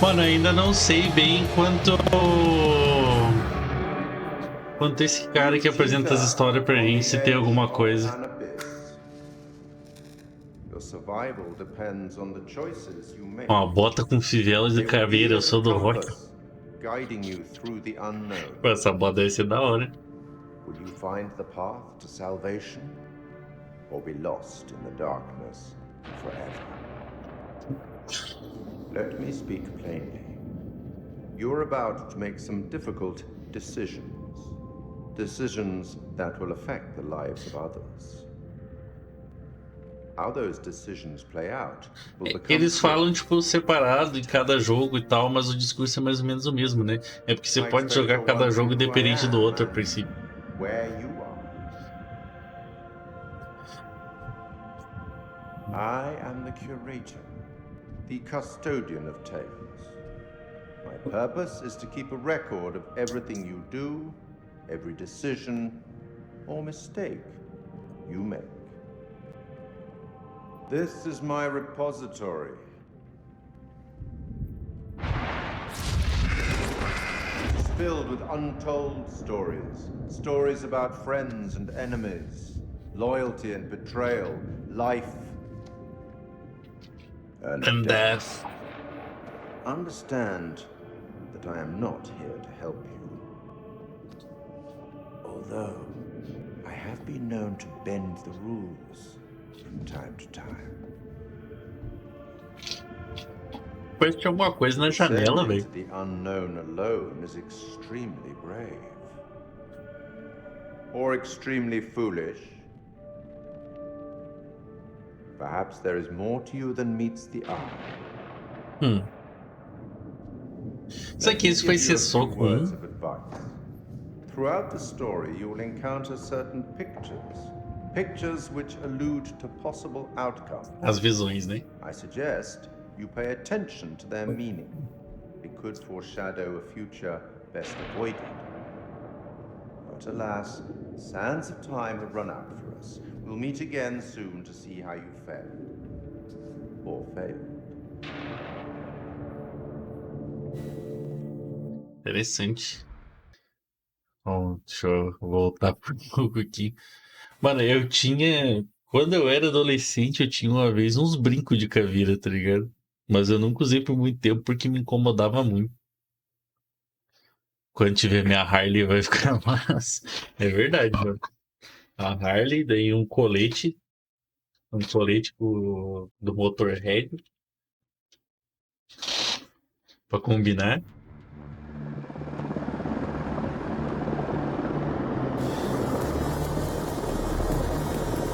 Mano, ainda não sei bem quanto esse cara que apresenta as histórias pra gente, se tem alguma coisa. Ó, bota com fivelas de caveira, eu sou do rock. Pô, essa bota deve ser da hora. Will you find the path to salvation or be lost in the darkness forever? Let me speak plainly. You're about to make some difficult decisions. Decisions that will affect the lives of others. How those decisions play out will become Eles falam, tipo, separado em cada jogo e tal, mas o discurso é mais ou menos o mesmo, né? É porque você pode jogar cada jogo independente do outro, a princípio. Where you are. I am the curator, the custodian of tales. My purpose is to keep a record of everything you do, every decision or mistake you make. This is my repository. It's filled with untold stories. Stories about friends and enemies, loyalty and betrayal, life and death. Understand that I am not here to help you. Although I have been known to bend the rules from time to time. Parece que tinha alguma coisa na janela, velho. The unknown alone is extremely brave. Or extremely foolish. Perhaps there is more to you than meets the eye. Isso aqui, isso vai ser só com Throughout the story, you will encounter certain pictures which allude to possible outcomes. As visões, né? I suggest you pay attention to their meaning. It could foreshadow a future best avoided. But alas, sands of time have run out for us. We'll meet again soon to see how you fared. Or failed. Interessante. Bom, deixa eu voltar pro jogo aqui. Mano, eu tinha... Quando eu era adolescente, eu tinha uma vez uns brincos de caveira, tá ligado? Mas eu nunca usei por muito tempo porque me incomodava muito. Quando tiver minha Harley vai ficar massa. É verdade, mano. A Harley, daí um colete do Motorhead pra combinar.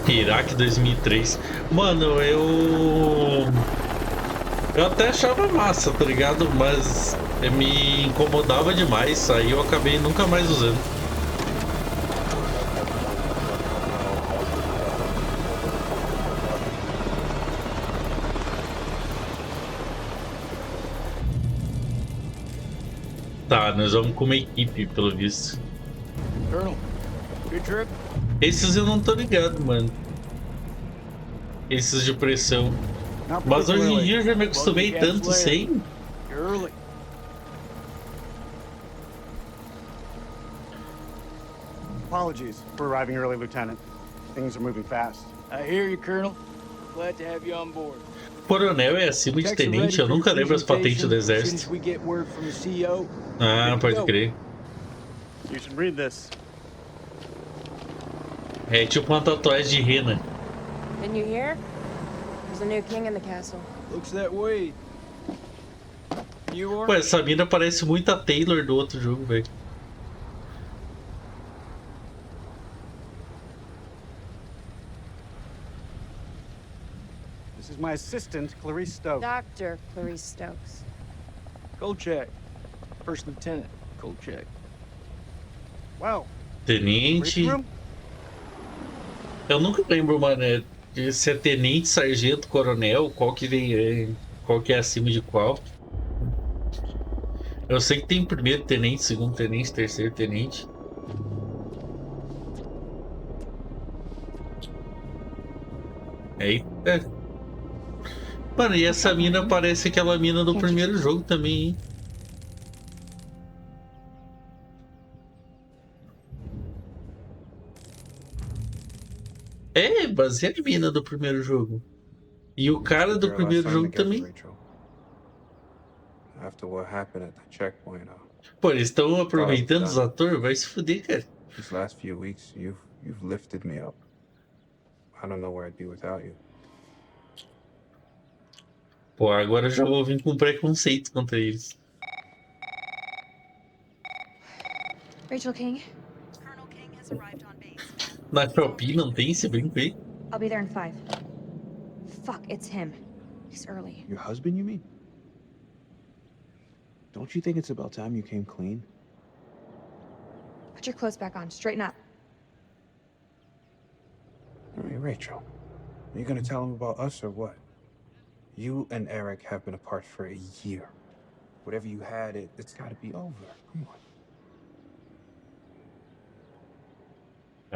Iraque 2003. Mano, eu até achava massa, tá ligado? Mas me incomodava demais, aí eu acabei nunca mais usando. Tá, nós vamos com uma equipe, pelo visto. Colonel, good trip? Esses eu não tô ligado, mano. Esses de pressão. Mas hoje em dia eu já me acostumei tanto sem. Apologies for arriving early, Lieutenant. Things are moving fast. I hear you, Colonel. Glad to have you on board. Coronel é acima de tenente, eu nunca lembro as patentes do exército. Ah, pode crer. You should read this. É tipo uma tatuagem de rena. Didn't you hear? There's a new king in the castle. Looks that way. You are? Pô, essa mina parece muito a Taylor do outro jogo, velho. This is my assistant, Clarice Stokes. Dr. Clarice Stokes. Kolchak. First Lieutenant Kolchak. Well, Tenente. Eu nunca lembro, mano, se é tenente, sargento, coronel, qual que vem, qual que é acima de qual. Eu sei que tem primeiro tenente, segundo tenente, terceiro tenente. Eita. Mano, e essa mina parece aquela mina do primeiro jogo também, hein? É, baseada em mina do primeiro jogo. E o cara do They're our last primeiro time jogo together, também. Rachel. After what happened at the checkpoint, Pô, eles estão thought I was aproveitando os done. atores, vai se fuder, cara. These last few weeks, you've lifted me up. I don't know where I'd be without you. Pô, agora eu já vou vir com preconceito contra eles. Rachel King, Colonel King has arrived on base. Na Shopee não tem esse brinco aí? I'll be there in 5. Fuck, it's him. He's early. Your husband, you mean? Don't you think it's about time you came clean? Put your clothes back on. Straighten up. I mean, Rachel, are you gonna tell him about us or what? You and Eric have been apart for a year. Whatever you had, it's gotta be over. Come on.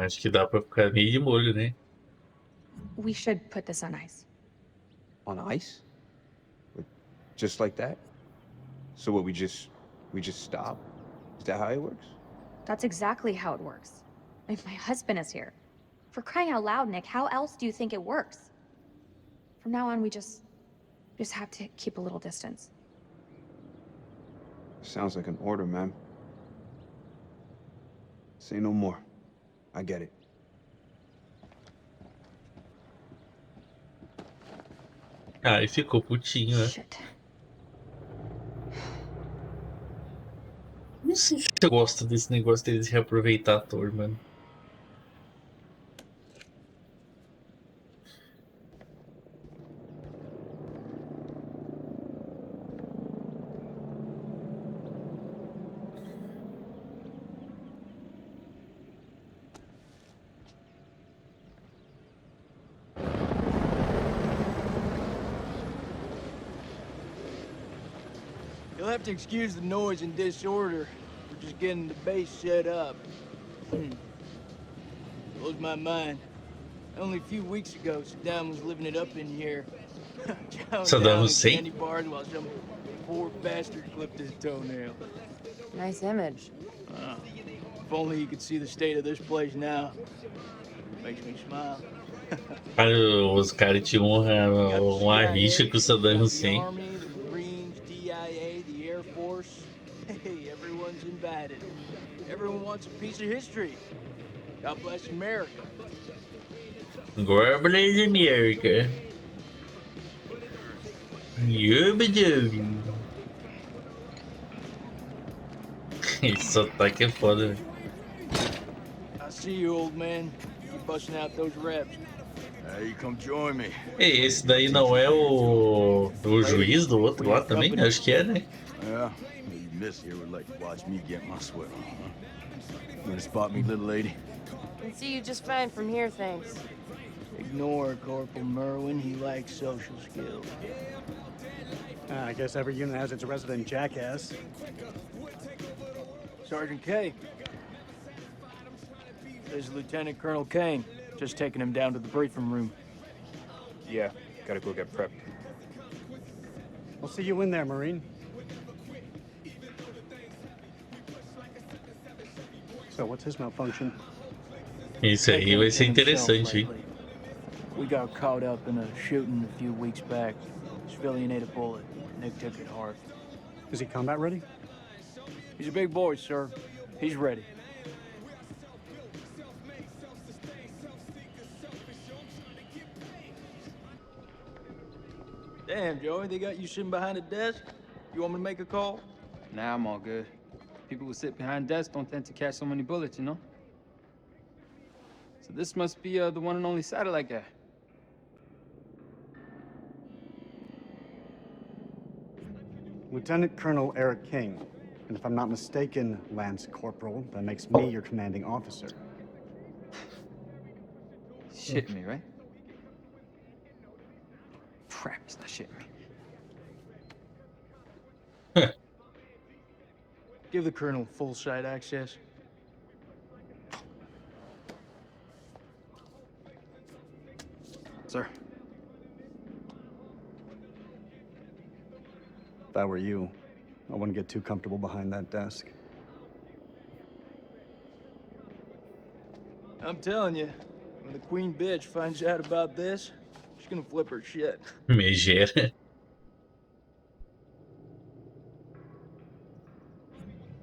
Acho que dá pra ficar meio de molho, né? We should put this on ice. On ice? Just like that? So what, we just stop? Is that how it works? That's exactly how it works. If my husband is here. For crying out loud, Nick, how else do you think it works? From now on, we just have to keep a little distance. Sounds like an order, ma'am. Say no more. I get it. Ah, e ficou putinho, né? Shit. Não sei se eu gosto desse negócio deles reaproveitar ator, mano. You'll have to excuse the noise and disorder. We're just getting the base set up. Blows my mind. Only a few weeks ago, Saddam was living it up in here. Chowing Saddam down in Hussein? candy bars while some poor bastard clipped his toenail. Nice image. If only you could see the state of this place now. Makes me smile. Cara, os caras tinham uma rixa com o Saddam Hussein. The Army, the Marines, DIA, the Air Force. Hey, everyone's invited. Everyone wants a piece of history. God bless America. God bless America. Yubadoo. Esse sotaque é foda, velho. I see you, old man. You're busting out those reps. You come join me. Ei, esse daí não é o juiz do outro lá também? Acho que é, né? Yeah, you miss here would like to watch me get my sweat on, huh? You gonna spot me, little lady? Can see you just fine from here, thanks. Ignore Corporal Merwin. He lacks social skills. I guess every unit has its resident jackass. Sergeant K. This is Lieutenant Colonel Kane. Just taking him down to the briefing room. Yeah, gotta go get prepped. We'll see you in there, Marine. So, what's his malfunction? Isso aí vai ser interessante, hein? We got caught up in a shooting a few weeks back. Civilian ate a bullet. Nick took it hard. Is he combat ready? He's a big boy, sir. He's ready. Damn, Joey, they got you sitting behind a desk? You want me to make a call? Nah, I'm all good. People who sit behind desks don't tend to catch so many bullets, you know? So this must be the one and only satellite guy. Lieutenant Colonel Eric King. And if I'm not mistaken, Lance Corporal, that makes me your commanding officer. Shitting me, right? Crap, he's not shitting me. Give the Colonel full site access. Sir. I were you, I wouldn't get too comfortable behind that desk. I'm telling you, when the queen bitch finds out about this, she's gonna flip her shit. Megera.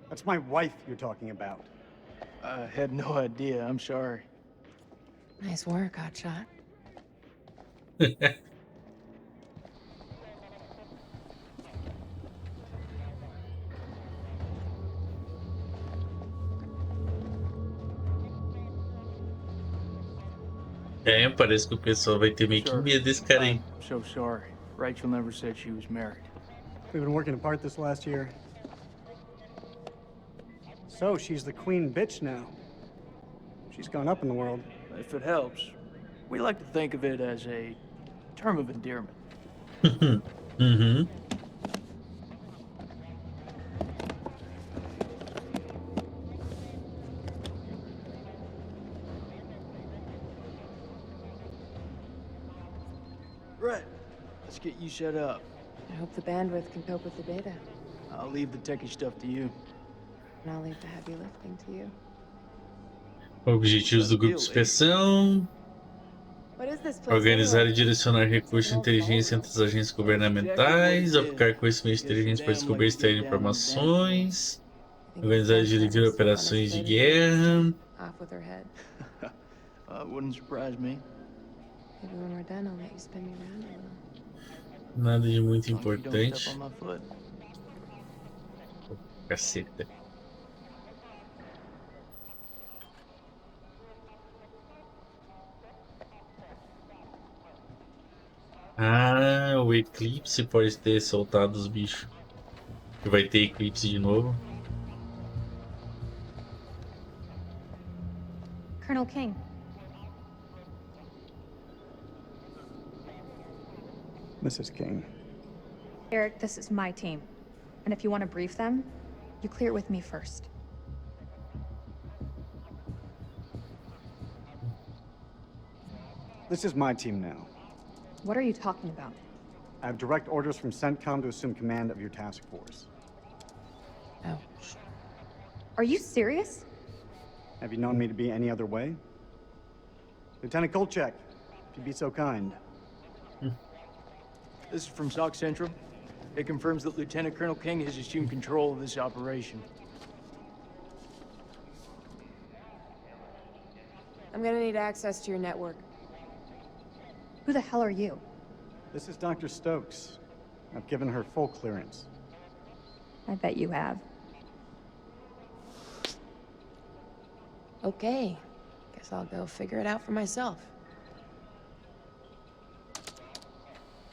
That's my wife you're talking about. I had no idea. I'm sorry. Nice work, hotshot. É, parece que o pessoal vai ter meio que Sure. medo desse cara aí. I'm so sorry. Rachel never said she was married. We've been working apart this last year. So, she's the queen bitch now. She's gone up in the world. If it helps, we like to think of it as a term of endearment. Uhum. Right. Let's get you set up. I hope the bandwidth can cope with the data. I'll leave the techie stuff to you. And I'll leave the heavy lifting to you. Objetivos do grupo de inspeção: What is this place organizar anyway? e direcionar recursos de inteligência entre as agências governamentais, aplicar conhecimentos de inteligência para descobrir e extrair informações, organizar e dirigir operações de guerra. Off with her head. It wouldn't surprise me. Maybe when we're done, I'll let you spin me around a little. Nada de muito As long as you don't importante. step on my foot. Caceta. Ah, o eclipse pode ter soltado os bichos. Que vai ter eclipse de novo. Colonel King. Mrs. King. Eric, this is my team. And if you want to brief them, you clear it with me first. This is my team now. What are you talking about? I have direct orders from CENTCOM to assume command of your task force. Oh. Are you serious? Have you known me to be any other way? Lieutenant Kolchak, if you'd be so kind. This is from SOC Central. It confirms that Lieutenant Colonel King has assumed control of this operation. I'm gonna need access to your network. Who the hell are you? This is Dr. Stokes. I've given her full clearance. I bet you have. Okay. Guess I'll go figure it out for myself.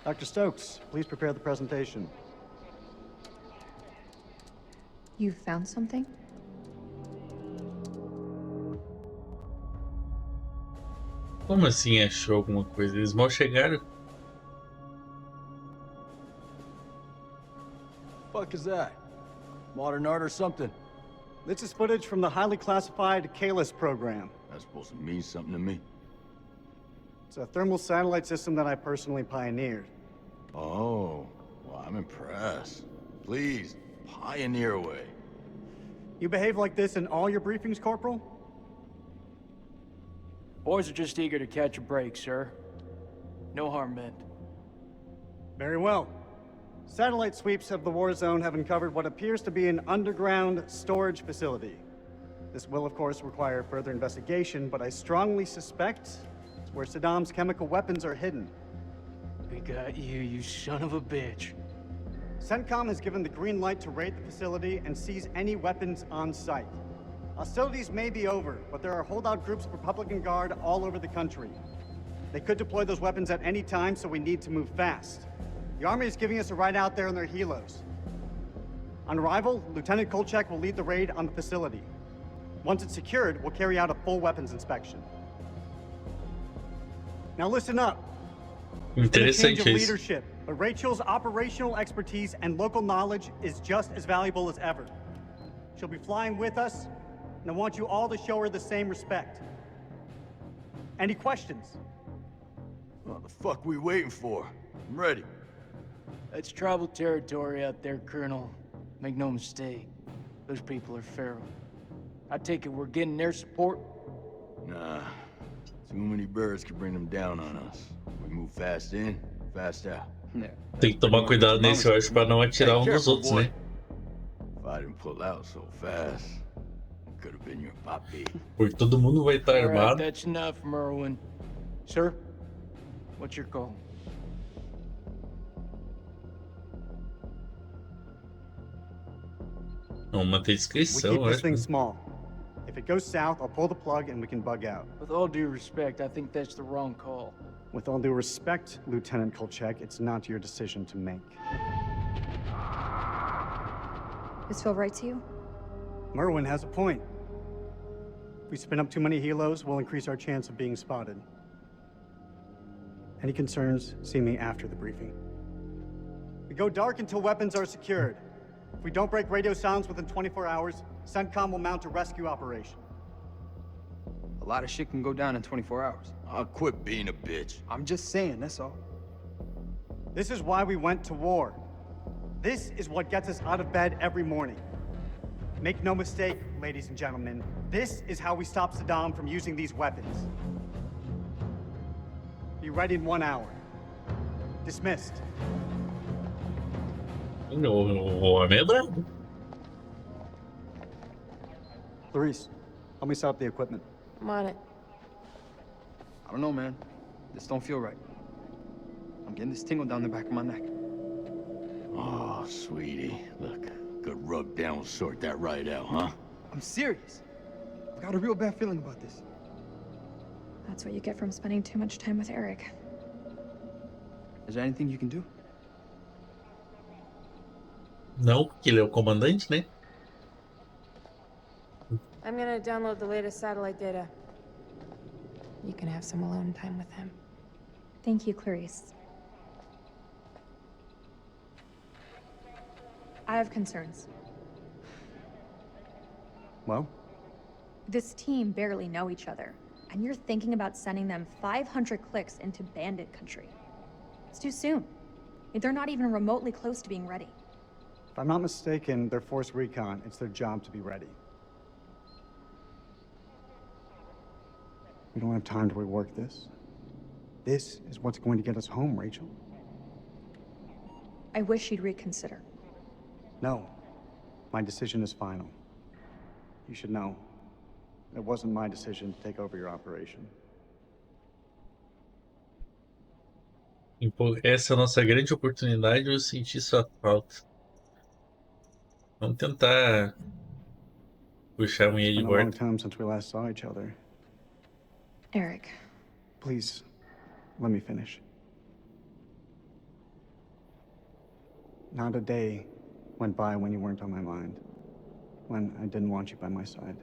Dr. Stokes, please prepare the presentation. You found something? Como assim achou alguma coisa? Eles mal chegaram? Fuck is that? Modern art or something? This is footage from the highly classified Kalis program. That's supposed to mean something to me. It's a thermal satellite system that I personally pioneered. Oh, well, I'm impressed. Please, pioneer away. You behave like this in all your briefings, Corporal? Boys are just eager to catch a break, sir. No harm meant. Very well. Satellite sweeps of the war zone have uncovered what appears to be an underground storage facility. This will, of course, require further investigation, but I strongly suspect it's where Saddam's chemical weapons are hidden. We got you, you son of a bitch. CENTCOM has given the green light to raid the facility and seize any weapons on site. Hostilities may be over, but there are holdout groups of Republican Guard all over the country. They could deploy those weapons at any time, so we need to move fast. The Army is giving us a ride out there in their helos. On arrival, Lieutenant Kolchak will lead the raid on the facility. Once it's secured, we'll carry out a full weapons inspection. Now listen up. There's been a change of Interessante isso. leadership, but Rachel's operational expertise and local knowledge is just as valuable as ever. She'll be flying with us, and I want you all to show her the same respect. Any questions? What the fuck we waiting for? I'm ready. That's tribal territory out there, Colonel. Make no mistake. Those people are feral. I take it we're getting their support? Nah. Too many birds could bring them down on us. We move fast in, fast out. Yeah. Tem que tomar cuidado nesse, eu acho, pra não atirar um dos outros, né? If I didn't pull out so fast, it could have been your papi. Porque todo mundo vai estar All right, armado. that's enough, Merwin. Sir, what's your call? Vamos manter We discrição, keep eu this acho. thing small. If it goes south, I'll pull the plug and we can bug out. With all due respect, I think that's the wrong call. With all due respect, Lieutenant Kolchak, it's not your decision to make. This feel right to you? Merwin has a point. If we spin up too many helos, we'll increase our chance of being spotted. Any concerns, see me after the briefing. We go dark until weapons are secured. If we don't break radio silence within 24 hours, CENTCOM will mount a rescue operation. A lot of shit can go down in 24 hours. I'll quit being a bitch. I'm just saying, that's all. This is why we went to war. This is what gets us out of bed every morning. Make no mistake, ladies and gentlemen, this is how we stop Saddam from using these weapons. Be ready in 1 hour. Dismissed. O homem é brabo. Clarice, help me set up the equipment. I'm on it. I don't know, man. This don't feel right. I'm getting this tingle down the back of my neck. Oh, sweetie. Look, good rub down will sort that right out, huh? I'm serious. I've got a real bad feeling about this. That's what you get from spending too much time with Eric. Is there anything you can do? Não, porque ele é o comandante, né? I'm gonna download the latest satellite data. You can have some alone time with him. Thank you, Clarice. I have concerns. Well, This team barely know each other, and you're thinking about sending them 500 clicks into bandit country. It's too soon. They're not even remotely close to being ready. if I'm not mistaken, they're force recon. It's their job to be ready. We don't have time to rework this. This is what's going to get us home, Rachel. I wish you'd reconsider. No, my decision is final. You should know. It wasn't my decision to take over your operation. Essa é a nossa grande oportunidade, eu senti sua falta. Vamos tentar puxar a mulher It's de been a long volta. time since we last saw each other. Eric, Please, let me finish. Not a day went by when you weren't on my mind, when I didn't want you by my side.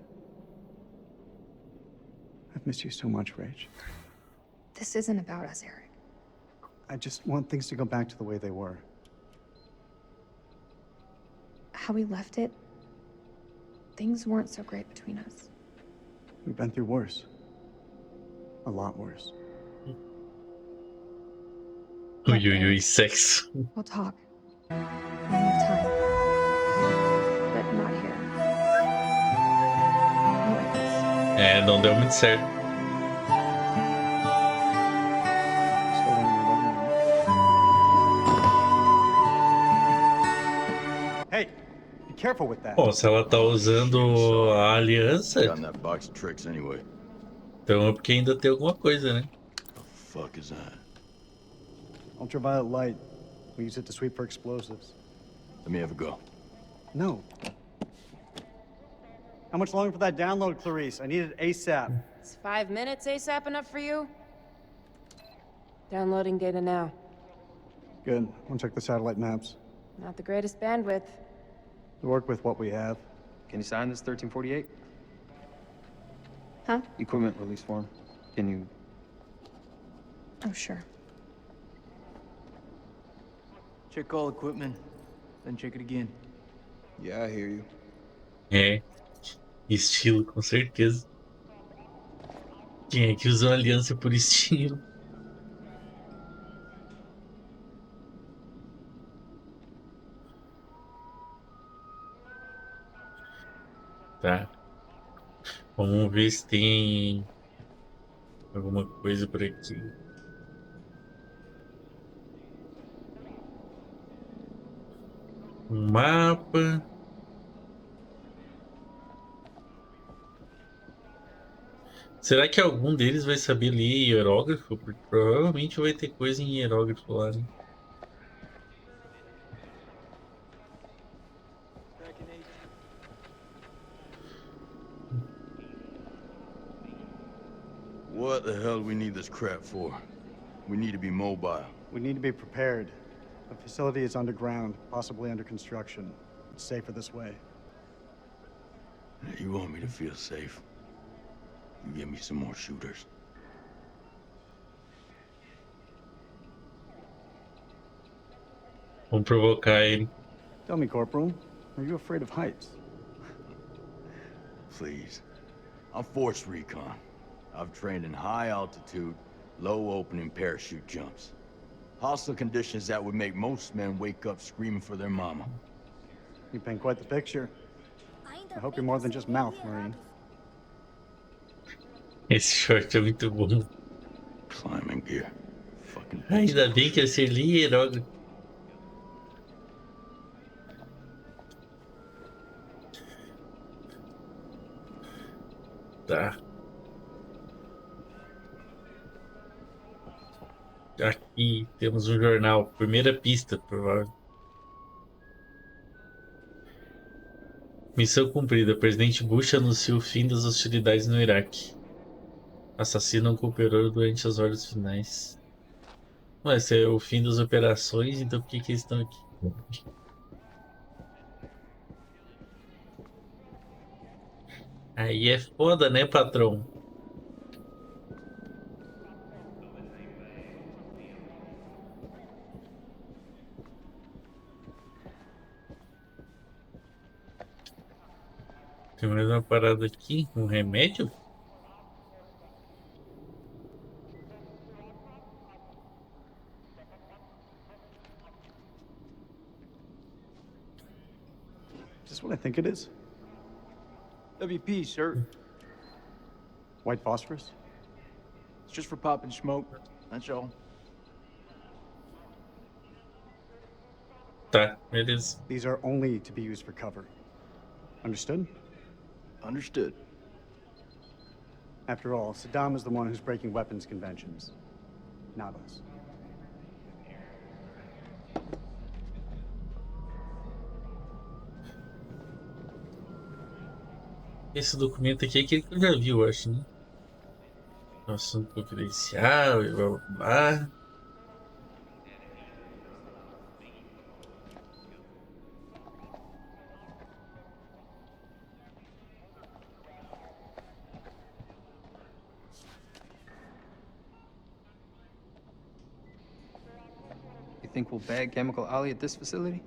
I've missed you so much, Rach. this isn't about us, Eric. I just want things to go back to the way they were. How we left it, things weren't so great between us. We've been through worse. A lot worse. Ui, ui, ui, sexo. We'll talk. When we have time. But not here. Not like this. É, não deu muito certo. Still learning your weapon. Hey, be careful with that. Bom, se ela tá usando a aliança, Got in that box of tricks anyway. então é porque ainda tem alguma coisa, né? The fuck is that? Ultraviolet light. We use it to sweep for explosives. Let me have a go. No. How much longer for that download, Clarice? I need it ASAP. Is 5 minutes ASAP enough for you? Downloading data now. Good. I'll check the satellite maps. Not the greatest bandwidth. We work with what we have. Can you sign this 1348? Huh? Equipment release form. Can you... Oh, sure. Check all equipment, then check it again. Yeah, I hear you. É. Estilo, com certeza. Quem é que usa uma aliança por estilo? Tá. Vamos ver se tem alguma coisa por aqui. Um mapa. Será que algum deles vai saber ler hierógrafo? Porque provavelmente vai ter coisa em hierógrafo lá, né? What the hell do we need this crap for? We need to be mobile. We need to be prepared. The facility is underground, possibly under construction. It's safer this way. You want me to feel safe? You give me some more shooters. Vamos provocar ele. Tell me, Corporal, are you afraid of heights? Please. I'm force recon. I've trained in high altitude, low opening parachute jumps. Hostile conditions that would make most men wake up screaming for their mama. You paint quite the picture. I hope you're more than just mouth, Marine. Esse short é muito bom. Climbing gear. Fucking Ainda bem que eu sei ler hierógrafo. Tá. Aqui temos um jornal. Primeira pista, provável. Missão cumprida. Presidente Bush anuncia o fim das hostilidades no Iraque. Assassino cooperou durante as horas finais. Ué, esse é o fim das operações, então por que eles estão aqui? Aí é foda, né, patrão? Tem mais uma parada aqui, um remédio? Is this what I think it is? WP, sir. White phosphorus? It's just for popping smoke. That's all. Tá, beleza. These are only to be used for cover. Understood? Understood. After all, Saddam is the one who's breaking weapons conventions, not us. Esse documento aqui é aquele que eu já vi, eu acho, né? Assunto confidencial e blá blá blá. You think we'll bag Chemical Ali at this facility?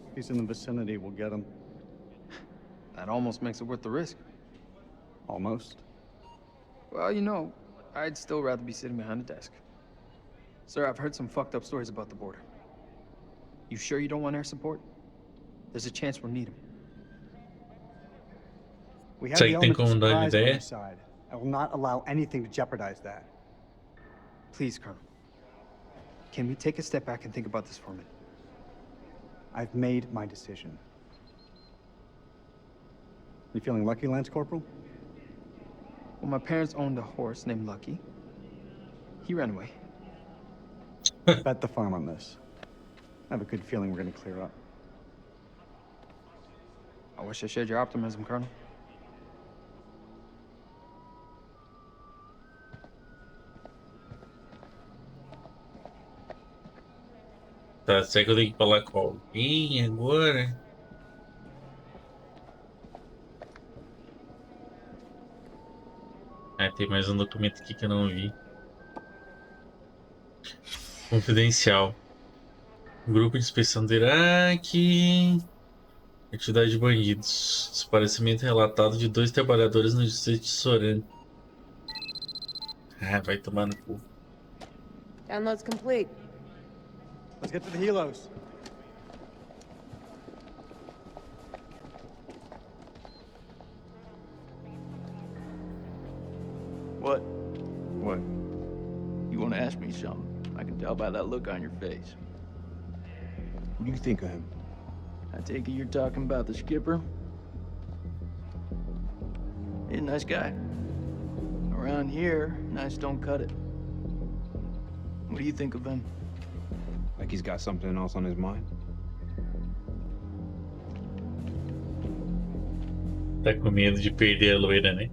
If he's in the vicinity, we'll get him. That almost makes it worth the risk. Almost. Well, you know, I'd still rather be sitting behind a desk. Sir, I've heard some fucked up stories about the border. You sure you don't want air support? There's a chance we'll need them. We have Sei the que tem element of como dar uma surprise on ideia. our side. I will not allow anything to jeopardize that. Please, Colonel. Can we take a step back and think about this for a minute? I've made my decision. You feeling lucky, Lance Corporal? Well, my parents owned a horse named Lucky. He ran away. Bet the farm on this. I have a good feeling we're gonna clear up. I wish I shared your optimism, Colonel. Tá, será que eu tenho que falar com alguém agora? Ah, tem mais um documento aqui que eu não vi. Confidencial. Grupo de inspeção do Iraque. Atividade de bandidos. Desaparecimento relatado de 2 trabalhadores no distrito de Soran. Ah, vai tomar no cu. Download's complete. Let's get to the helos. What? What? You want to ask me something? I can tell by that look on your face. What do you think of him? I take it you're talking about the skipper? He's a nice guy. Around here, nice don't cut it. What do you think of him? Like he's got something else on his mind? Tá com medo de perder a loira, né?